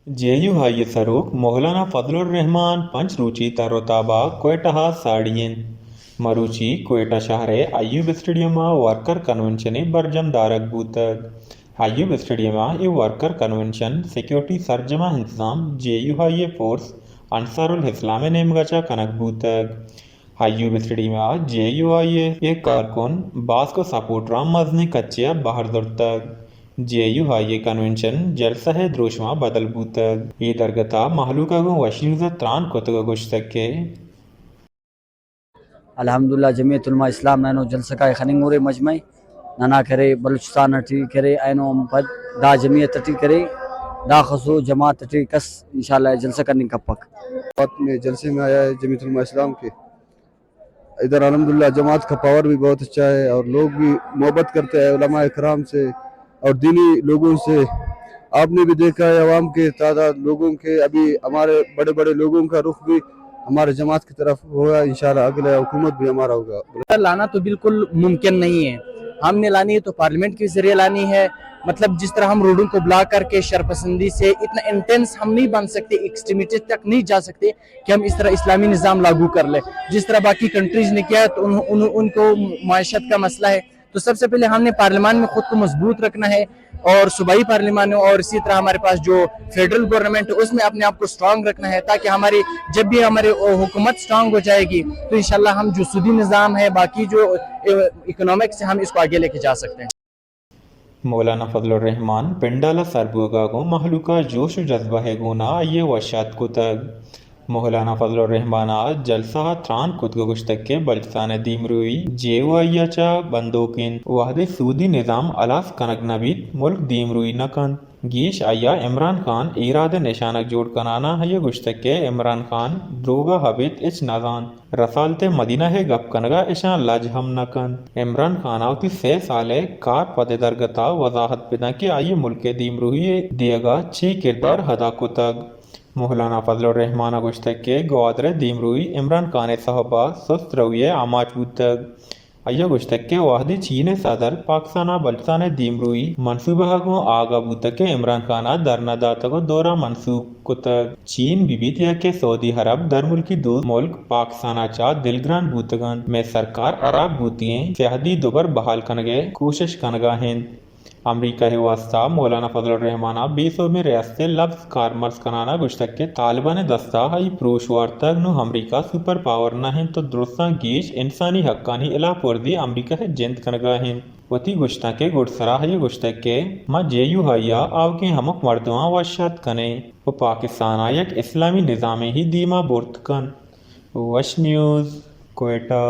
जेयू high सरूक मौलाना फजलुर रहमान पंचरूची तरोताबा कोयटा साड़ियन मरूची कोयटा शहरे Ayub stadium worker convention बरजम दारक बूतक अयूब स्टेडियम ए वर्कर कन्वेंशन सिक्योरिटी सरजमा इंतजाम जेयू हाई फोर्स अंसारुल इस्लाम नेमगचा कनक बूतक अयूब स्टेडियम जेयू हाई ए कारकुन बास को सपोर्ट राम मजनी कच्चिया बाहर दुर्तक जेयू हाई कन्वेंशन जलसा है द्रोशमा बदल बूतक ये दरगता महलूका गो वशीर त्रान कोतग गुश्तक के अल्हम्दुलिल्लाह जमीयत उलमा इस्लाम नैनो जलसा खनिंगुरे मजमई नना करे बलूचिस्तान अटी करे ऐनो पद दा जमीयत अटी करे दा खसो जमात अटी कस इंशाल्लाह जलसा करने कपक बात में जलसे में आया है जमीयत उलमा इस्लाम के। इधर अल्हम्दुलिल्लाह जमात का पावर भी बहुत अच्छा है और लोग भी मोहब्बत करते हैं उलमा इकराम से और दीनी लोगों से। आपने भी देखा है अवाम के तादाद लोगों के अभी हमारे बड़े बड़े लोगों का रुख भी हमारे जमात की तरफ होगा। इंशाल्लाह अगला हुकूमत भी हमारा होगा। लाना तो बिल्कुल मुमकिन नहीं है, हमने लानी है तो पार्लियामेंट के जरिए लानी है। मतलब जिस तरह हम रोडों को ब्लॉक करके शरपसंदी से इतना इंटेंस हम नहीं बन सकते, एक्सट्रीमिटी तक नहीं जा सकते कि हम इस तरह इस्लामी निज़ाम लागू कर ले जिस तरह बाकी कंट्रीज ने किया है। तो उनको मायशत का मसला है, तो सबसे पहले हमने पार्लियामान में खुद को मजबूत रखना है और सूबाई पार्लियामान और इसी तरह हमारे पास जो फेडरल गवर्नमेंट है उसमें अपने आप को स्ट्रांग रखना है, ताकि हमारी जब भी हमारी हुकूमत स्ट्रांग हो जाएगी तो इंशाल्लाह हम जो सूदी निज़ाम है बाकी जो इकोनॉमिक्स है हम इसको आगे लेके जा सकते हैं। मौलाना फजलुर रहमान पिंडाला सरबुगा को महलूका जोश जज्बा है गुना ये वशात को तक मौलाना फजलुर रहमान जलसा त्रान कुतग गुश्तक के बल्सान दीमरुई जेवाइयाचा बंदोकिन वाहदे सूदी निज़ाम अलास कनक नबीत मुल्क दीमरुई नकन गीश आया इमरान खान इराद निशानक जोड़ कनाना है गुश्तक के इमरान खान द्रोगा हबित इच नजान रसालते मदीना है गप कनगा इशा लज हम नकन इमरान खान आवती 6 साले कार पदे दरगता वजाहत पिदा के आइए मुल्क दीमरुई दिएगा 6 किरदार हदा कुतग मौलाना फजलुर रहमान गुश्तक के गवादर दीमरुई इमरान खान साहबा सुस्त रविये आमाच बूतक अय्या गुश्तक के वाहदी चीन सदर पाकिस्तान बल्सान दीमरुई मनसूबा को आगा बूतक के इमरान खान दरना दाता को दौरा मनसूब कुतक चीन बीबीतिया के सऊदी अरब दर मुल्की दो मुल्क पाकिस्तान चा दिलग्रान बूतगन में सरकार अरब बूतिये शहदी दोबर बहाल कनगे कोशिश कनगा हिंद अमरीका है वास्ता मौलाना फजलुर रहमान 20 में रियासत लफ्ज कारमर्स कनाना गुश्तक के तालिबान दस्ता हाई प्रोश वार्तक नु अमरीका सुपर पावर ना है तो दुरुस्ता गीश इंसानी हक्कानी इला पुर्दी अमरीका है जिंद कनगा है वती गुश्ता के गुड़सरा है गुश्तक के मा जेयू हाइया आव के हमक मर्दवा वशात कने वो पाकिस्तान आयक इस्लामी निज़ाम ही दीमा बुर्तकन वश न्यूज़ कोयटा।